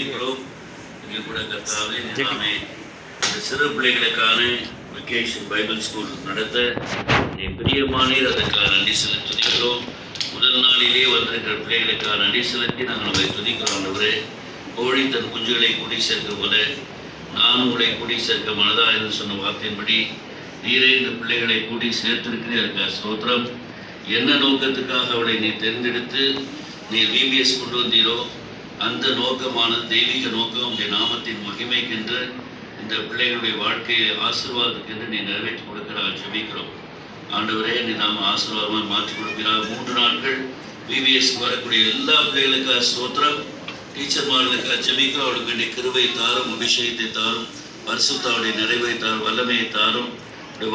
துதிக்கிறோம். இங்கே கூட கர்த்தாவே எல்லாமே இந்த சிறு பிள்ளைகளுக்கான வெக்கேஷன் பைபிள் ஸ்கூல் நடத்த நீ பிரியமானீர், அதற்காக நன்றி செலுத்துகிறோம். முதல் நாளிலே வந்திருக்கிற பிள்ளைகளுக்காக நன்றி செலுத்தி நாங்கள் நம்மை துதிக்கிறோம். ஆண்டவரே, கோழி தன் குஞ்சுகளை கூடி சேர்க்க போல நான் உங்களை கூடி சேர்க்க மனதா என்று சொன்ன வார்த்தையின்படி நீரே இந்த பிள்ளைகளை கூடி சேர்த்திருக்கிறீர்கள். ஸ்தோத்திரம். என்ன நோக்கத்துக்காக அவளை நீ தேர்ந்தெடுத்து நீர் VBS கொண்டு வந்தீரோ அந்த நோக்கமானது தெய்வீக நோக்கம், உடைய நாமத்தின் மகிமைக்கென்று இந்த பிள்ளைகளுடைய வாழ்க்கையை ஆசீர்வாதத்துக்கென்று நீ நிறைவேற்றி கொடுக்கிறார். ஜெபிக்கிறோம். ஆண்டவரே, நீ நாம ஆசீர்வாதமாக மாற்றி கொடுக்கிறார். 3 நாட்கள் VBSக்கு வரக்கூடிய எல்லா பிள்ளைகளுக்காக ஸ்தோத்திரம். டீச்சர்மார்களுக்காக ஜெபிக்கிறோம். அவளுக்கு வேண்டிய கிருபை தாரும், அபிஷேகத்தை தாரும், பரிசுத்தாவுடைய நிறைவை தாரும், வல்லமையை தாரும்.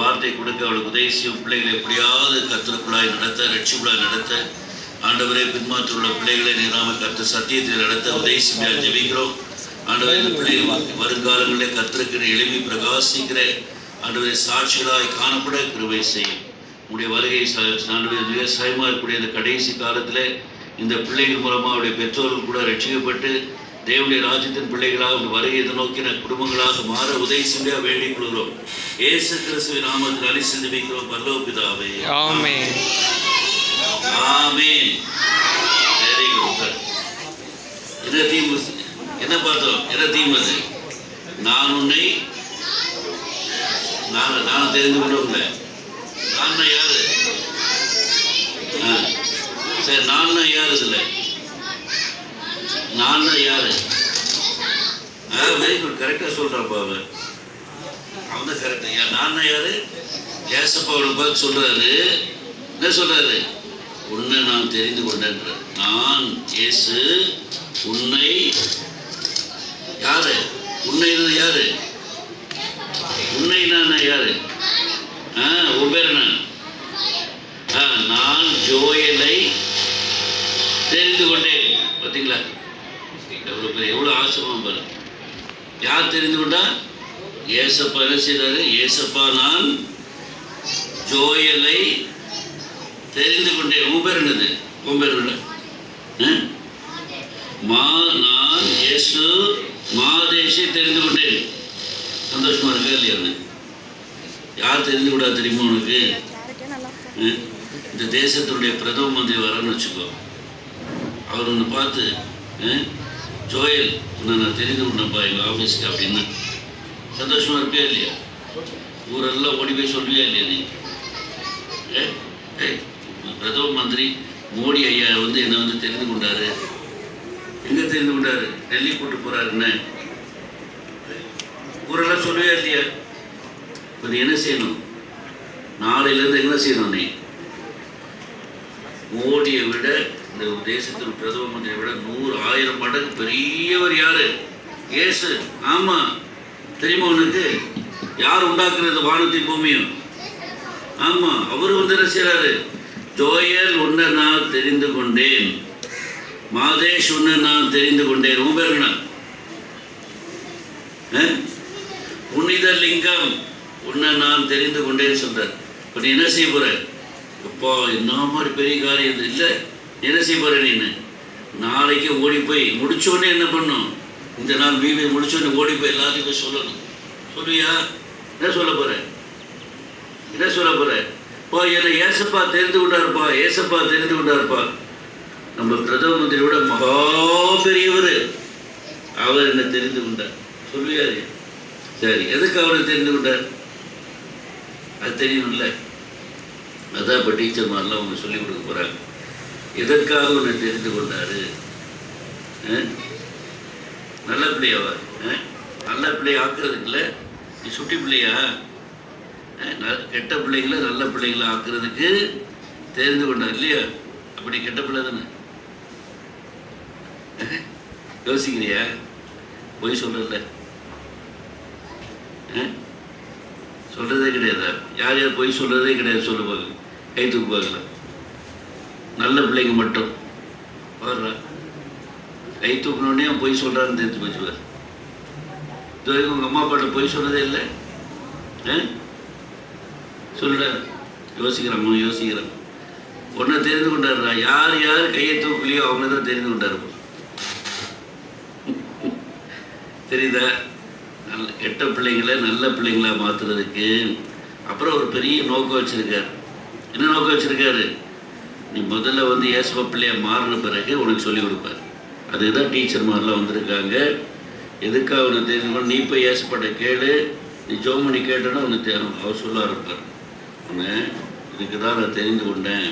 வார்த்தை கொடுக்க அவளுக்கு உதவி செய்யும். பிள்ளைகளை எப்படியாவது கர்த்தருக்குள்ளாய் நடத்த, ரட்சிக்குள்ளாய் நடத்த, ஆண்டவரே பின்மாற்றுள்ள பிள்ளைகளை நீராம கர்த்தர் சத்தியத்தில் நடத்த உதவி செய்ய ஜெபிக்கிறோம். ஆண்டவரே, இந்த பிள்ளைகள் வருங்காலங்களில் கர்த்தருக்கு எளிமை பிரகாசிக்கிற ஆண்டவரை சாட்சிகளாய் காணப்பட கிருபை செய்யும். உடைய வருகை ஆண்டவரை விவசாயமாக இருக்கக்கூடிய இந்த கடைசி காலத்தில் இந்த பிள்ளைகள் மூலமாக அவருடைய பெற்றோர்கள் கூட ரட்சிக்கப்பட்டு தேவனுடைய ராஜ்யத்தின் பிள்ளைகளாக வருகையை நோக்கின குடும்பங்களாக மாற உதவி செய்ய வேண்டிக் கொள்கிறோம். இயேசு கிறிஸ்துவின் நாமத்தில் அழி செலுத்துகிறோம். பரலோக பிதாவே, ஆமென். ஆமென். Very good. என்ன தீம்? என்ன பார்த்தோம்? என்ன தீம் அது? நான் உன்னை நான் தெரிந்து கொண்டோம்ல. நான் யாரு? சரி, நான் யாரு? இதுல நான் யாரு? Very good. கரெக்டாக சொல்கிறாப்பா. அவன் தான் கரெக்டு. நான் யாரு? ஏசப்பாவோட பார்த்து சொல்கிறாரு. என்ன சொல்கிறாரு? உன்னை நான் தெரிந்து கொண்டேன்றார். நான் இயேசு உன்னை. யாரு உன்னை? யாரு உன்னை? நான் யாரு? உன் பேர் என்ன? நான் ஜோயலை தெரிந்து கொண்டேன். பார்த்தீங்களா? எவ்வளோ ஆசிரமம் பாரு. யார் தெரிந்து கொண்டா? ஏசப்பா. என்ன செய்தாரு? ஏசப்பா, நான் ஜோயலை தெரிந்து கொண்டேன். உன் பேர் என்னது? உன் பேர் என்ன? நான் இயேசு மாதேஷை தெரிந்து கொண்டேன். சந்தோஷமா இருக்கா இல்லையா? யார் தெரிந்து கொண்டா தெரியுமா உனக்கு? இந்த தேசத்தினுடைய பிரதம மந்திரி வரான்னு வச்சுக்கோ. அவர் ஒன்று பார்த்து, ஜோயல் உன்னை நான் தெரிந்து கொண்டேன்ப்பா எங்கள் ஆஃபீஸுக்கு அப்படின்னா சந்தோஷமா இருப்பியா இல்லையா? ஊரெல்லாம் ஓடி போய் சொல்லுவியா இல்லையா நீ? பிரதம மந்திரி மோடி ஐயா என்னை தெரிந்து கொண்டாரு. எங்கே தெரிந்து கொண்டாரு? டெல்லி கூட்டு போறாருன்னு ஊரெல்லாம் சொல்லுவே இல்லையா? இப்போ நீ என்ன செய்யணும்? நாளையிலேருந்து என்ன செய்யணும்? நீ மோடியை விட, இந்த தேசத்தின் பிரதம மந்திரியை விட 100,000 மடங்கு பெரியவர் யாரு? இயேசு. ஆமா, தெரியுமா உனக்கு? யார் உண்டாக்குறது வானத்தை பூமியும்? ஆமா, அவர் என்ன செய்யறாரு? ஜோயல் உன்னை நான் தெரிந்து கொண்டேன், மாதேஷ் உன்னை நான் தெரிந்து கொண்டேன். உன் பேர் என்ன? புனித லிங்கம் உன்னை நான் தெரிந்து கொண்டேன்னு சொல்றார். இப்போ நீ என்ன செய்ய போற? அப்பா, என்ன மாதிரி பெரிய காரியம் இல்லை. என்ன செய்ய போற? நீ நாளைக்கு ஓடி போய் முடிச்சோடனே என்ன பண்ணும்? இந்த நாள் வீவை முடிச்சோடனே ஓடி போய் எல்லாத்தையும் போய் சொல்லணும். சொல்லுவியா? என்ன சொல்ல போற? என்ன சொல்ல போற? பா, என்னை ஏசப்பா தெரிந்து கொண்டாருப்பா, ஏசப்பா தெரிந்து கொண்டாருப்பா. நம்ம பிரதம மந்திரியோட மகா பெரியவர், அவர் என்னை தெரிந்து கொண்டார். சொல்லுவியா? சரி, எதுக்கு அவரை தெரிந்து கொண்டார்? அது தெரியணும்ல. அதான் இப்போ டீச்சர் மாதிரிலாம் அவங்க சொல்லிக் கொடுக்க போகிறாங்க. எதற்காக உன்னை தெரிந்து கொண்டாரு? நல்ல பிள்ளையாவா? நல்ல பிள்ளைய ஆக்குறதுக்கு இல்லை. நீ சுட்டி பிள்ளையா? கெட்ட பிள்ளைகளை நல்ல பிள்ளைகளை ஆக்குறதுக்கு தெரிந்து கொண்டார் இல்லையா? அப்படி கெட்ட பிள்ளை தானே? யோசிக்கிறியா? பொய் சொல்றதில்ல, சொல்றதே கிடையாது. யார் யார் பொய் சொல்றதே கிடையாது? சொல்லு பார்க்க, கை தூக்கு பார்க்கல. நல்ல பிள்ளைங்க மட்டும் பாடுறா. கை தூக்கினோடனே பொய் சொல்றாருன்னு தெரிஞ்சு போச்சுவார். இது வரைக்கும் உங்கள் அம்மா அப்பாட்ட பொய் சொல்றதே இல்லை. சொல்லுடா. யோசிக்கிறோம், யோசிக்கிறோம். ஒன்றை தெரிந்து கொண்டாடுறா. யார் யார் கையை தூக்கலையோ அவங்க தான் தெரிந்து கொண்டாரு. தெரியுதா? கெட்ட பிள்ளைங்களை நல்ல பிள்ளைங்களா மாற்றுறதுக்கு அப்புறம் ஒரு பெரிய நோக்கம் வச்சுருக்காரு. என்ன நோக்கம் வச்சுருக்காரு? நீ முதல்ல வந்து ஏசப்பா பிள்ளையாக மாறின பிறகு உனக்கு சொல்லிக் கொடுப்பார். அதுக்கு தான் டீச்சர் மாதிரிலாம் வந்திருக்காங்க. எதுக்காக உனக்கு தெரிஞ்சுக்கணும்? நீ போய் ஏசப்பாட்ட கேளு, நீ ஜோம் பண்ணி கேட்டோன்னா உனக்கு அவர் சொல்ல இருப்பார். உன்னை இதுக்கு தான் நான் தெரிந்து கொண்டேன்,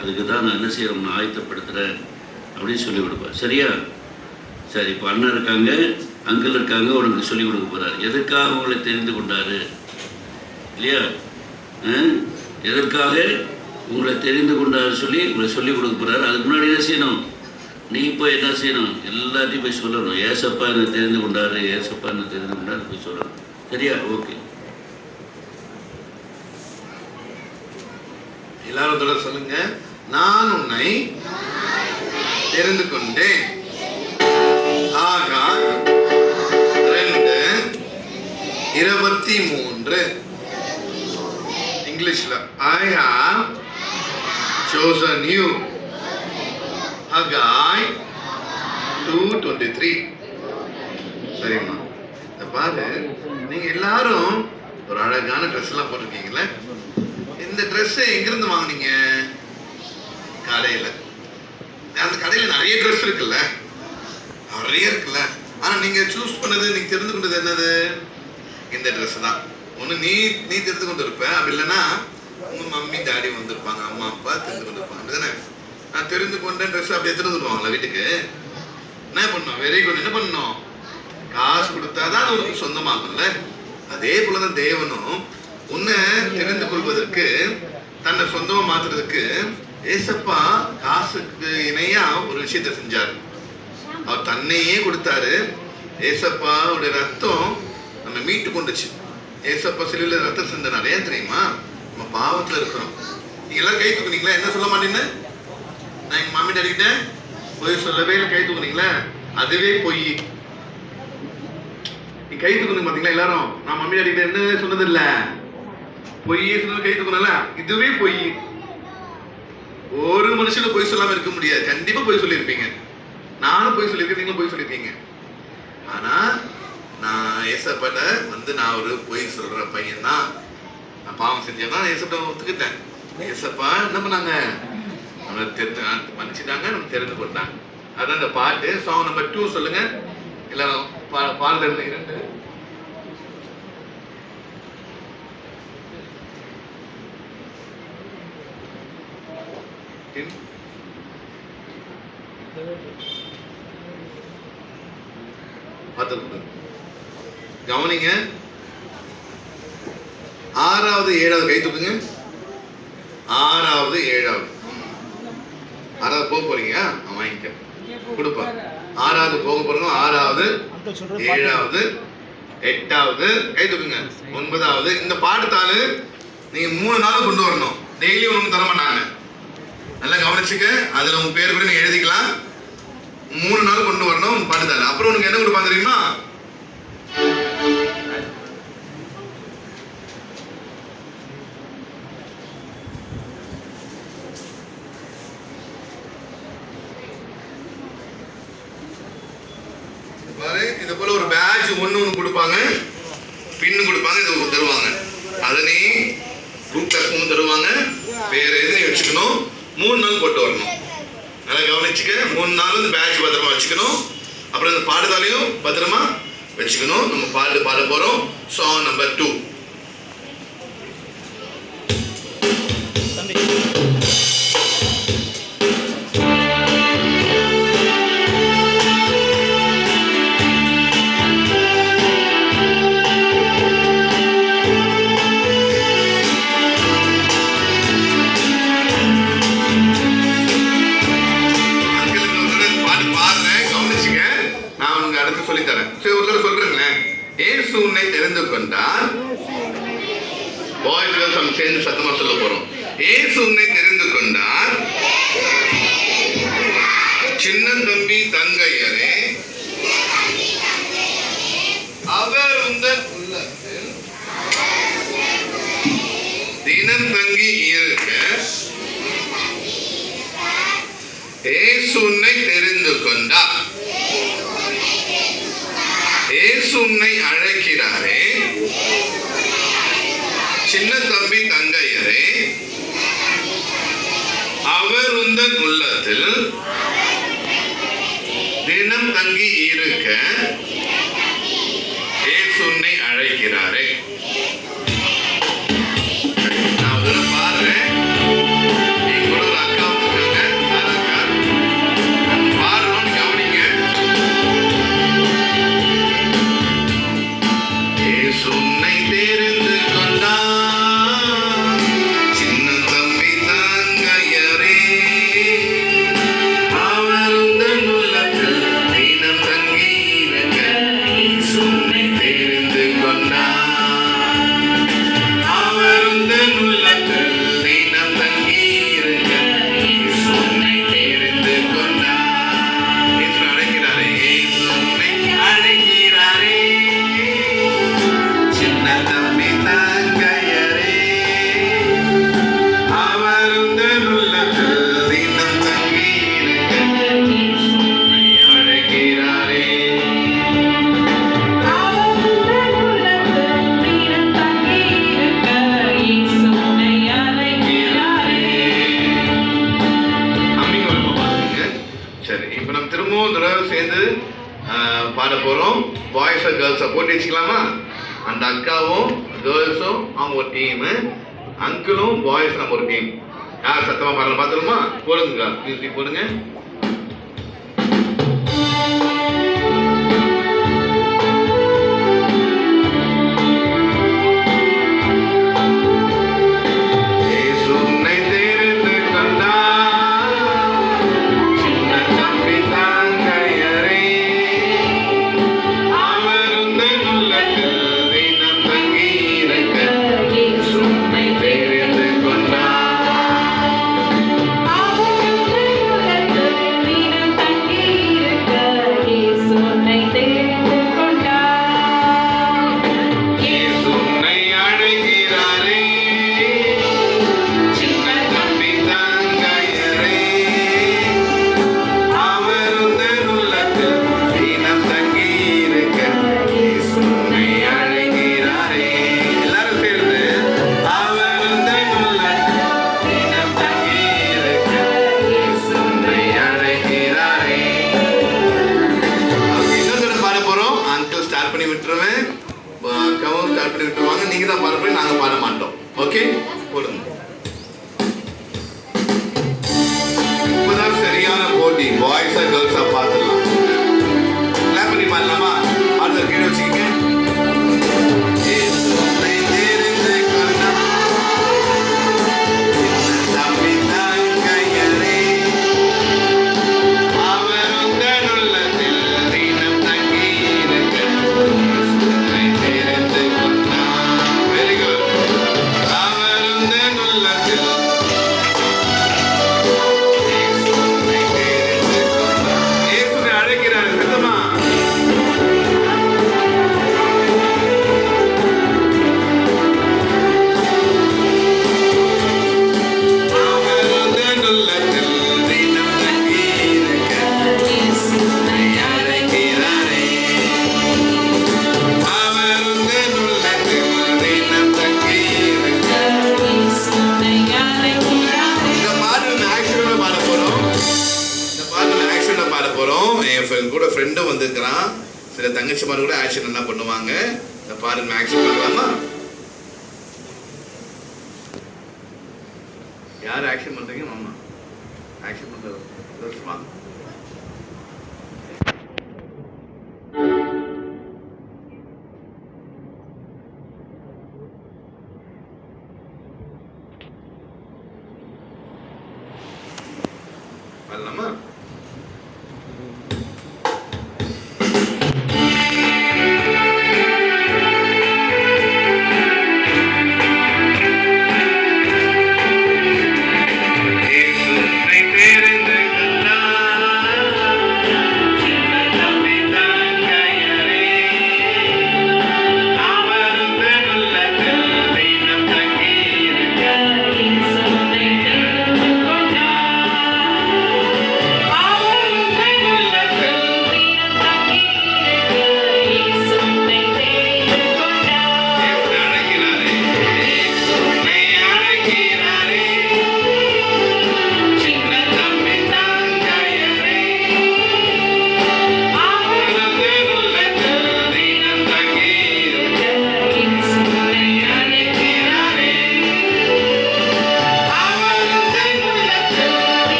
அதுக்கு தான் நான் என்ன செய்கிறேன், நான் ஆயத்தப்படுத்துகிறேன் அப்படின்னு சொல்லிக் கொடுப்பார். சரியா? சரி, இப்போ அண்ணன் இருக்காங்க, அங்கிள் இருக்காங்க, உனக்கு சொல்லிக் கொடுக்க போகிறார். எதுக்காக உங்களை தெரிந்து கொண்டாரு இல்லையா? எதற்காக உங்களை தெரிந்து கொண்டாரு சொல்லி உங்களை சொல்லிக் கொடுக்க போகிறாரு. அதுக்கு முன்னாடி என்ன செய்யணும்? நீ போய் என்ன செய்யணும்? எல்லாத்தையும் போய் சொல்லணும். ஏசப்பா என்ன தெரிந்து கொண்டாரு, ஏசப்பா என்ன தெரிந்து கொண்டாரு போய் சொல்லணும். சரியா? ஓகே, எல்லாரும் தொடர் சொல்லுங்க. நான் உன்னை தெரிந்து கொண்டேன். ஆகார் 2:23 இங்கிலீஷ்ல I have chosen you. Haggai 2:23. சரிம்மா, இந்த பாரு, நீங்க எல்லாரும் ஒரு அழகான ட்ரெஸ் எல்லாம் போட்டிருக்கீங்களே. இந்த ட்ரெஸ் எங்கிருந்து வாங்குனீங்க? கடையில. அந்த கடையில நிறைய ட்ரெஸ் இருக்குல்ல, நிறைய இருக்குல்ல. ஆனா நீங்க சூஸ் பண்ணது, நீங்க தெரிந்து கொண்டது என்னது? இந்த ட்ரெஸ் தான். ஒண்ணு நீ தெரிந்து கொண்டு இருப்ப, அப்படி இல்லைன்னா உங்க மம்மி டாடி வந்திருப்பாங்க, அம்மா அப்பா தெரிந்து கொண்டு இருப்பாங்க. அப்படிதானே? நான் தெரிந்து கொண்ட ட்ரெஸ் அப்படி எடுத்துட்டு வந்துருவாங்களா வீட்டுக்கு? என்ன பண்ணோம்? Very good. என்ன பண்ணோம்? காசு கொடுத்தாதான் அது உனக்கு சொந்தமாகும்ல. அதே போலதான் தேவனும் உன்னை தெரிந்து கொள்வதற்கு, தன்னை சொந்தமா மாத்துறதுக்கு ஏசப்பா காசுக்கு இணையா ஒரு விஷயத்தை செஞ்சாரு. அவர் தன்னையே கொடுத்தாரு. ஏசப்பாவுடைய ரத்தம் நம்ம மீட்டு கொண்டுச்சு. ஏசப்பா சிலுவையில ரத்தம் சிந்தினார். ஏன் தெரியுமா? நம்ம பாவத்துல இருக்கிறோம். நீங்க எல்லாம் கை தூக்குனீங்களா? என்ன சொல்ல மாட்டேன்னு நான் எங்க மாமி டாடிக்கிட்ட போய் சொல்லவே இல்லை. கை தூக்குனீங்களா? அதுவே பொய். நீ கை தூக்குனீங்க பாத்தீங்களா எல்லாரும்? நான் மம்மி டாடிக்கிட்ட என்ன சொன்னது இல்ல, பொய்யே சொன்னது. கை தூக்குனல, இதுவே பொய். ஒரு மனுஷனும் பொய் சொல்லாம இருக்க முடியாது. கண்டிப்பா பொய் சொல்லியிருப்பீங்க. நானும் பொய் சொல்லியிருக்கேன், நீங்களும் பொய் சொல்லியிருக்கீங்க. ஆனா நான் ஏசப்பாட்ட வந்து நான் ஒரு பொய் சொல்ற பையன் தான், நான் பாவம் செஞ்சேன்னா ஏசப்பா ஒத்துக்கிட்டேன். ஏசப்பா என்ன பண்ணாங்க? நம்மளை மன்னிச்சுட்டாங்க, நம்ம தெரிந்து கொண்டாங்க. அதான் இந்த பாட்டு. சாங் நம்பர் 2 சொல்லுங்க எல்லாரும். பாடல் 2. கவனிங்க. 6வது 7வது கை தூக்குங்க. 6வது 7வது 6வது போக போறீங்க, வாங்கிக்க கொடுப்பா. 6வது போக போறோம். 6வது 7வது 8வது கை தூக்குங்க. 9வது. இந்த பாட்டுத்தாளு நீங்க 3 நாள் கொண்டு வரணும். டெய்லி ஒன்று தர மாட்டாங்க. நல்லா கவனிச்சுக்க. அதுல உங்க பேர் கூட நீங்க எழுதிக்கலாம். 3 நாள் கொண்டு வரணும் உங்க பாட்டுத்தாளு. அப்புறம் உனக்கு என்ன கொடுப்பாங்க தெரியுமா? இது போல ஒரு பேட்ச் ஒண்ணு கொடுப்பாங்க, பின்னு கொடுப்பாங்க, இது தருவாங்க. அதை நீ குரூப் கிளாஸ் தருவாங்க. வேற எதுவும் வச்சுக்கணும். 3 நாள் போட்டு வரணும். நல்லா கவனிச்சுக்க. 3 நாள் வந்து பேட்ச் பத்திரமா வச்சுக்கணும். அப்புறம் இந்த பாடுதாலையும் பத்திரமா வச்சுக்கணும். நம்ம பாட்டு பாட போறோம். Song number 2. சொல்லித்தரேன். சரி, ஒரு தடவை சொல்றேங்களேன். ஏசு உன்னை தெரிந்து கொண்டார். பாய்ஸ் கேர்ள்ஸ் நம்ம சேர்ந்து சத்தமா சொல்ல போறோம். ஏசு உன்னை தெரிந்து கொண்டார், சின்ன தம்பி தங்கையரே, அவர் உந்தன் உள்ளத்தில் தினம் தங்கி இருக்க ஏசு உன்னை தெரிந்து கொண்டார். இருக்க இயேசு உன்னை அழைக்கிறாரே. நான் ஒரு பாடுறேன். என் கூட ஒரு அக்கா வந்திருக்காங்க. சார் அக்கா பாடணும்னு கவனிங்க. இயேசு உன்னை தெரிந்து கொண்டார், சின்ன தம்பி தங்கையரே, அவர் உந்தன் உள்ளத்தில் தினம் தங்கியிருக்க இயேசு உன்னை தெரிந்து கொண்டார். அவர் உந்தன் உள்ளத்தில் தினம் தங்கியிருக்க இயேசு உன்னை தெரிந்து கொண்டார். இயேசு அழைக்கிறாரே, இயேசு உன்னை அழைக்கிறாரே, சின்ன தம்பி தங்கையரே, அவர் உந்தன் உள்ளத்தில் தினம் தங்கியிருக்க இயேசு உன்னை அழைக்கிறாரே. அம்மிங்க வருமா பாருங்க. சரி, இப்போ நம்ம திரும்பவும் தடவை சேர்ந்து பாட போகிறோம். பாய்ஸை கேர்ள்ஸை போட்டு வச்சுக்கலாமா? அந்த அக்காவும் கேர்ள்ஸும் அவங்க ஒரு டீமு, அங்கிளும் பாய்ஸ் நம்ம ஒரு டீம். யார் சத்தமாக பாடலாம் பார்த்துருமா? போடுங்க, மியூசிக் போடுங்க. இயேசு உன்னை தெரிந்து கொண்டார், சின்ன தம்பி தங்கையரே, அவர் உந்தன் உள்ளத்தில் தினம் தங்கியிருக்க இயேசு உன்னை தெரிந்து கொண்டார். இயேசு உன்னை அழைக்கிறாரே, சின்ன தம்பி தங்கையரே, அவர் உந்தன் உள்ளத்தில் தினம் தங்கியிருக்க இயேசு உன்னை அழைக்கிறாரே. எல்லாரும் சேர்ந்து அவர் உந்தன் உள்ளத்தில் தினம் தங்கியிருக்க இயேசு உன்னை அழைக்கிறாரே. ஓகே, இன்னொரு தடவை பாட போறோம். அங்கிள் ஸ்டார்ட் பண்ணி விட்டுருவேன், அக்காவும் ஸ்டார்ட் பண்ணி விட்டுருவாங்க. நீங்க தான் பாட போய் நாங்க பாட மாட்டோம். ஓகே, போடுங்க. இப்பதான் சரியான போட்டி. பாய்ஸா கேர்ள்ஸா பார்த்துடலாம். கிளாப் பண்ணி பாடலாமா? பாடுற கீழே வச்சுக்கோங்க. இயேசு உன்னை தெரிந்து கொண்டார், சின்ன தம்பி தங்கையரே, அவர் உந்தன் உள்ளத்தில் தினம் தங்கியிருக்க இயேசு உன்னை தெரிந்து கொண்டார். Very good. அவர் உந்தன் உள்ளத்தில் இயேசு உன்னை தெரிந்து கொண்டார். இயேசுவை அழைக்கிறார். சத்தமா? அவர் உந்தன் உள்ளத்தில் தினம் தங்கியிருக்க இயேசு உன்னை அழைக்கிறாரே. அவர் உந்தன் உள்ளத்தில் தினம் தங்கியிருக்க. இந்த பாட்டு நம்ம ஆக்ஷனோட பாட போறோம். இந்த பாட்டு நம்ம ஆக்ஷனோட பாட போறோம். என் friend கூட ஃப்ரெண்டும் வந்திருக்கிறான். சில தங்கச்சிமார் கூட ஆக்ஷன் என்ன பண்ணுவாங்க. இந்த பாட்டு நம்ம ஆக்ஷன் பண்ணலாமா? யார் ஆக்ஷன் பண்றீங்க? மாமா ஆக்ஷன் பண்றது சும்மா. பண்ணலாமா?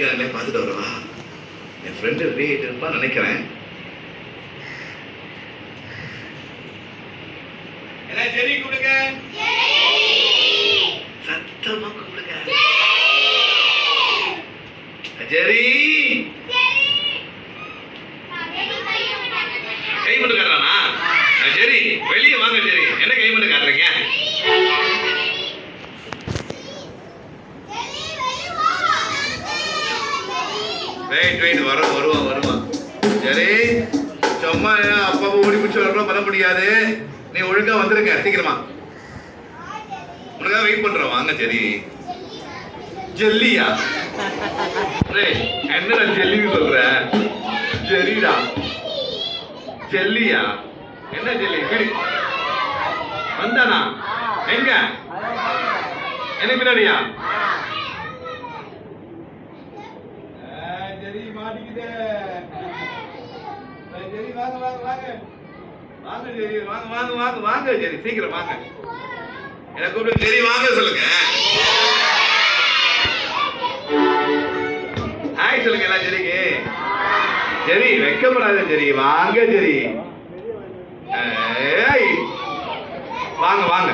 இருக்காங்களே பார்த்துட்டு வரவா? என் ஃப்ரெண்டு ரெடி ஆகிட்டு இருப்பான்னு நினைக்கிறேன். எல்லாம் ஜெரி கூப்பிடுங்க, சத்தமா கூப்பிடுங்க. ஜெரி கை மட்டும் காட்டுறானா? ஜெரி வெளியே வாங்க. ஜெரி என்ன கை மட்டும் காட்டுறீங்க? வெயிட் வருவான். சரி, சும்மா அப்பா ஓடி பிடிச்சி வரலாம் பண்ண முடியாது. நீ ஒழுங்கா வந்துருங்க சீக்கிரமா. உனக்காக வெயிட் பண்றோம். வாங்க. சரி, ஜெல்லியா? என்னடா ஜெல்லின்னு சொல்ற? ஜெரிடா, ஜெல்லியா? என்ன ஜெல்லி? வந்தானா? எங்க? என்ன பின்னாடியா? ஜெரி மாட்டிக்கிட்டே. ஜெரி வாங்க ஜெரி, வாங்க ஜெரி, சீக்கிரம் வாங்க. எனக்கு கூப்பிட்டு ஜெரி வாங்க சொல்லுங்க. ஹாய் சொல்லுங்க எல்லாம் ஜெரிக்கு. ஜெரி வெக்கப்படாத ஜெரி, வாங்க ஜெரி. வாங்க.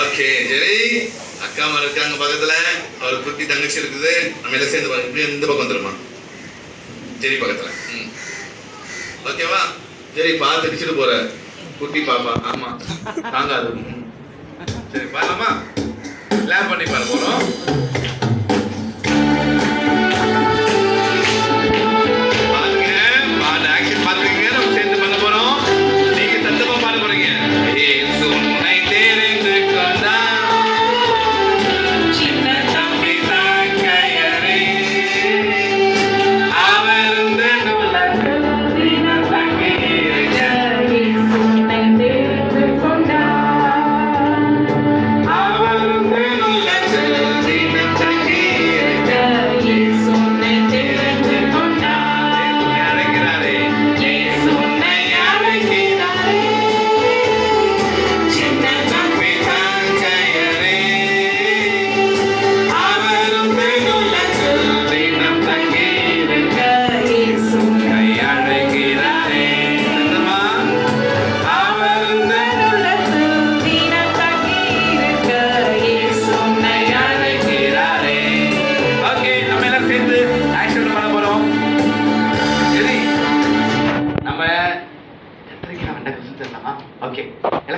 ஓகே ஜெரி, அக்கா அம்மா இருக்காங்க பக்கத்துல, அவர் குட்டி தங்கச்சி இருக்குது. நம்ம எல்லாம் சேர்ந்து இப்படி இந்த பக்கம் வந்துடுமா? ஜெரி பக்கத்துல. ஓகேவா? ஜெரி பார்த்து அடிச்சுட்டு போற குட்டி பாப்பா. ஆமா, தாங்காது. சரி பாருமா, லேப் பண்ணி பாரு போறோம்.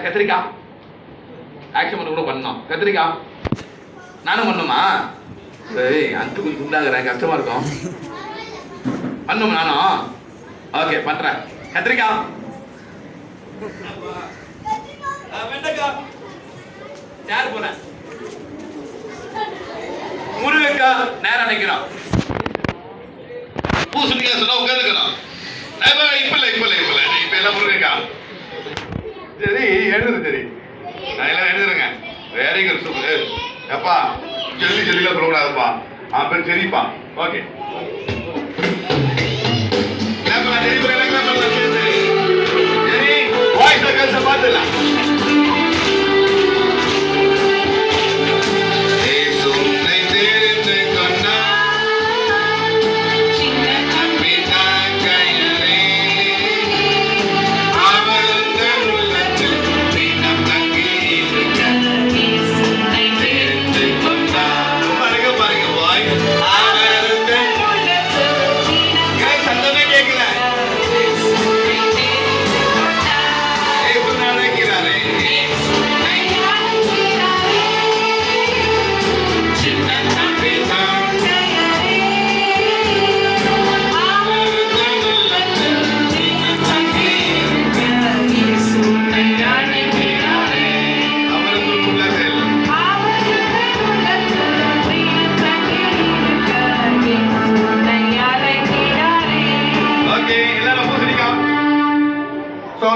கத்திரிக்காய் ஆக்ஷன் பண்ண கூட பண்ணோம். கத்திரிக்காய் நானும் பண்ணுமா? அந்து கொஞ்சம் குண்டாகிறேன், கஷ்டமா இருக்கும். பண்ணும் நானும். ஓகே பண்றேன். கத்திரிக்காய், வெண்டைக்காய், யார் போறேன், முருங்கைக்காய் நேரம் நினைக்கிறோம். பூசணிக்காய் சொன்னா உட்காந்துக்கணும். இப்ப எல்லாம் முருங்கைக்காய். சரி எழுதுது. சரி நான் எல்லாம் எழுதுறேங்க. Very good, super. எப்பா ஜெல்லிலாம் சொல்லக்கூடாதுப்பா. பேர் சரிப்பா. ஓகே சரி, வாய்ஸ் கேர்ள்ஸை பார்த்துடலாம்.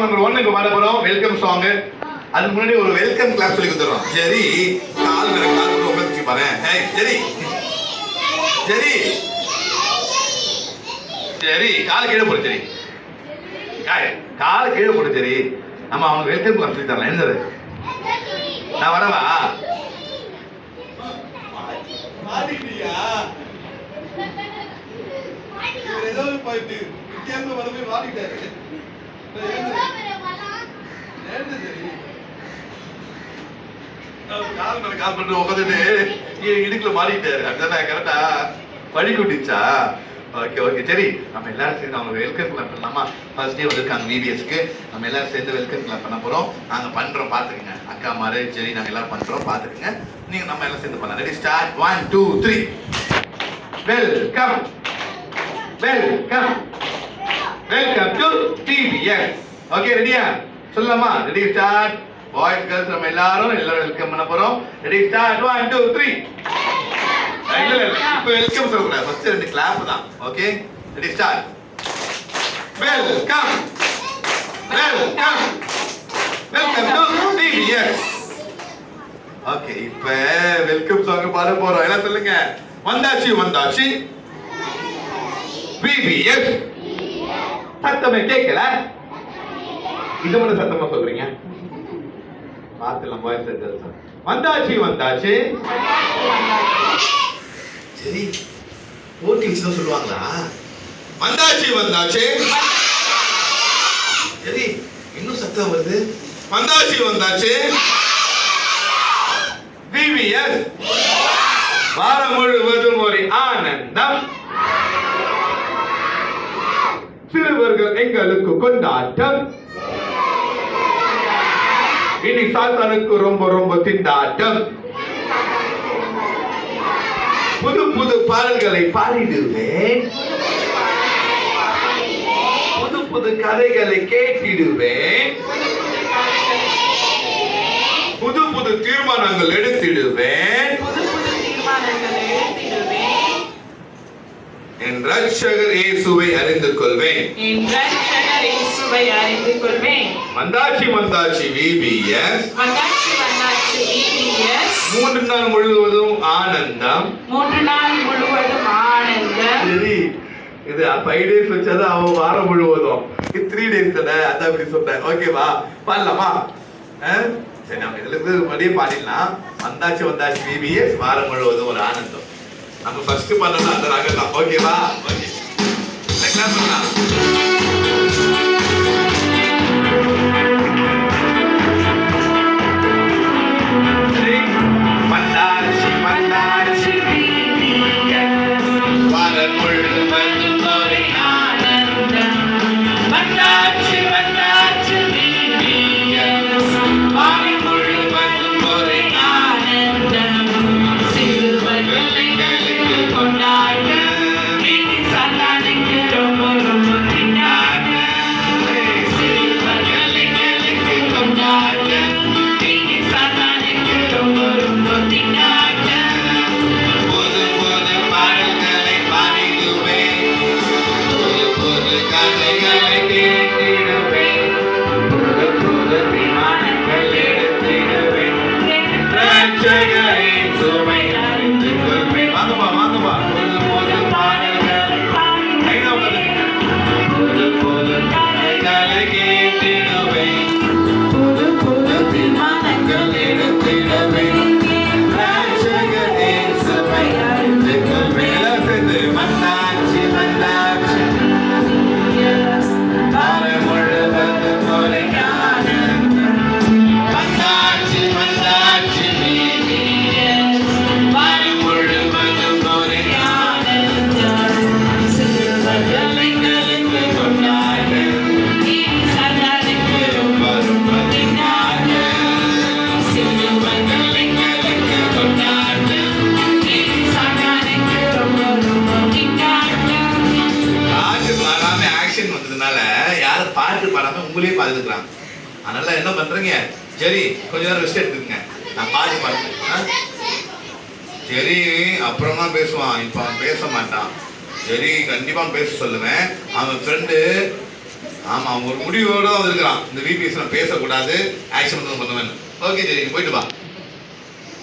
நம்பர் 1 இப்ப பாட போறோம். Welcome song. அதுக்கு முன்னாடி ஒரு வெல்கம் கிளாப் சொல்லி கொடுத்துறோம். சரி, கால் மேல கால் போட்டு உட்கார்ந்து பாரு. ஹேய் சரி, சரி சரி, கால் கீழே போடு. சரி, கால் கீழே போடு. சரி, ஆமா அவங்க வெல்கம் சொல்லி தரலாம். என்னது நான் வரவா? மாட்டிக்கிட்டியா? ஏதோ போயிட்டு வித்தியாசம் வர போய் மாட்டிக்கிட்டாரு. கால் பண்ணி உட்காந்துட்டு இடுக்குல மாறிட்டாரு. அப்படிதான் கரெக்டா பழி கூட்டிச்சா? ஓகே ஓகே சரி, நம்ம எல்லாரும் சேர்ந்து அவங்க வெல்கம் கிளாப் பண்ணலாமா? ஃபர்ஸ்ட் டே வந்திருக்காங்க விபிஎஸ்க்கு. நம்ம எல்லாரும் சேர்ந்து வெல்கம் கிளாப் பண்ண போறோம். நாங்க பண்றோம், பாத்துக்கங்க. அக்கா மாரு சரி நாங்க எல்லாரும் பண்றோம், பாத்துக்கங்க. நீங்க நம்ம எல்லாம் சேர்ந்து பண்ணலாம். Ready start. 1 2 3. Welcome welcome welcome to TVS. Okay ரெடியா? சொல்லலாமா? Ready start. பாய்ஸ் கேர்ள்ஸ் நம்ம எல்லாரும் வெல்கம் பண்ண போறோம். Ready start. 1 2 3. இல்ல இப்போ வெல்கம் சொல்றேன். ஃபர்ஸ்ட் ரெண்டு கிளாப் தான். Okay ready start. Welcome welcome welcome to TVS. Okay இப்போ வெல்கம் சாங் பாட போறோம். எல்லாம் சொல்லுங்க. வந்தாச்சு வந்தாச்சு பிபிஎஸ். சத்தமே கேட்கல. இது மட்டும் சத்தமா சொல்றீங்க. பார்த்துலாம் பாய்ஸ் கேர்ள்ஸ். வந்தாச்சு வந்தாச்சு. சரி போட்டி வச்சுதான் சொல்லுவாங்களா? வந்தாச்சு வந்தாச்சு. சரி இன்னும் சத்தம் வருது. வந்தாச்சு வந்தாச்சு பிபிஎஸ். வாரம் முழுவதும் ஒரு ஆனந்தம். சிறுவர்கள் எங்களுக்கு கொண்டாட்டம். இனி சாத்தானுக்கு ரொம்ப ரொம்ப திண்டாட்டம். புது புது பாடல்களை பாடிடுவேன். புது புது கதைகளை கேட்டிடுவேன். புது புது தீர்மானங்கள் எடுத்திடுவேன். என் ரட்சகர் இயேசுவை அறிந்து கொள்வேன். வந்தாச்சு வந்தாச்சு விபிஎஸ். 3 நாள் முழுவதும் ஆனந்தம். சரி இது 5 டேஸ் வச்சது அவன் வாரம் முழுவதும். இது 3 டேஸ் தானே, அதான் அப்படி சொன்னேன். ஓகேவா? பாடலாமா? சரி நம்ம இதுல இருந்து மறுபடியும் பாடிடலாம். வந்தாச்சு வந்தாச்சு விபிஎஸ், வாரம் முழுவதும் ஒரு ஆனந்தம். நம்ம ஃபர்ஸ்ட் பண்ணணும் அந்த ராகம் தான். ஓகேவா? ஓகே கிளாஸ் பண்ணலாம். வந்தாச்சு வந்தாச்சு வாரம் முழுவதும் ஒரு ஆனந்தம். வந்தாச்சு வந்தாச்சு விபிஎஸ், வாரம் முழுவதும் ஒரு ஆனந்தம். சிறுவர்கள் எங்களுக்கு கொண்டாட்டம். இனி சாத்தானுக்கு ரொம்ப ரொம்ப திண்டாட்டம். சிறுவர்கள் எங்களுக்கு கொண்டாட்டம். இனி சாத்தானுக்கு ரொம்ப ரொம்ப திண்டாட்டம். புது புது பாடல்களை பாடிடுவேன். புது புது கதைகளை கேட்டிடுவேன். புது புது விமானங்கள் எடுத்திடுவேன். ரட்சகரை சுமை அறிந்து கொள்வேன். வாங்கப்பா வாங்கப்பா. புது புது பாடல்களை புது புது கதைகளை கேட்டிடுவேன். புது புது விமானங்கள் எடுத்திடுவேன். ரட்சகரை சுமை அறிந்து கொள்வேன். எல்லாம் சேர்ந்து வந்தாச்சு வந்தாச்சு வாரம் முழுவதும் ஒரு ஆனந்தம். வந்தாச்சு வந்தாச்சு விபிஎஸ், வாரம் முழுவதும் ஒரு ஆனந்தம். சிறுவர்கள் எங்களுக்கு கொண்டாட்டம். இனி சாத்தானுக்கு ரொம்ப ரொம்ப திண்டாட்டம். சிறுவர்கள் எங்களுக்கு கொண்டாட்டம். இனி சாத்தானுக்கு ரொம்ப ரொம்ப திண்டாட்டம். பாட்டு பாடாம ஆக்ஷன் வந்ததுனால யாரும் பாட்டு பாடாம உங்களையே பாத்துக்கிறாங்க. அதனால என்ன பண்றீங்க? சரி கொஞ்ச நேரம் ரெஸ்ட் எடுத்துக்கங்க. நான் பாட்டு பாடுறேன். சரி அப்புறமா பேசுவான். இப்ப அவன் பேச மாட்டான். சரி கண்டிப்பா பேச சொல்லுவேன். அவன் ஃப்ரெண்டு ஆமா அவன் ஒரு முடிவோட தான் வந்திருக்கிறான். இந்த விபிஎஸ் நான் பேசக்கூடாது, ஆக்ஷன் மட்டும் பண்ணுவேன். ஓகே சரி நீ போயிட்டு வா.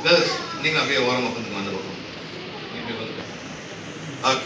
கேர்ள்ஸ் நீங்க அப்படியே ஓரமா உட்காந்துங்க அந்த பக்கம். ஓகே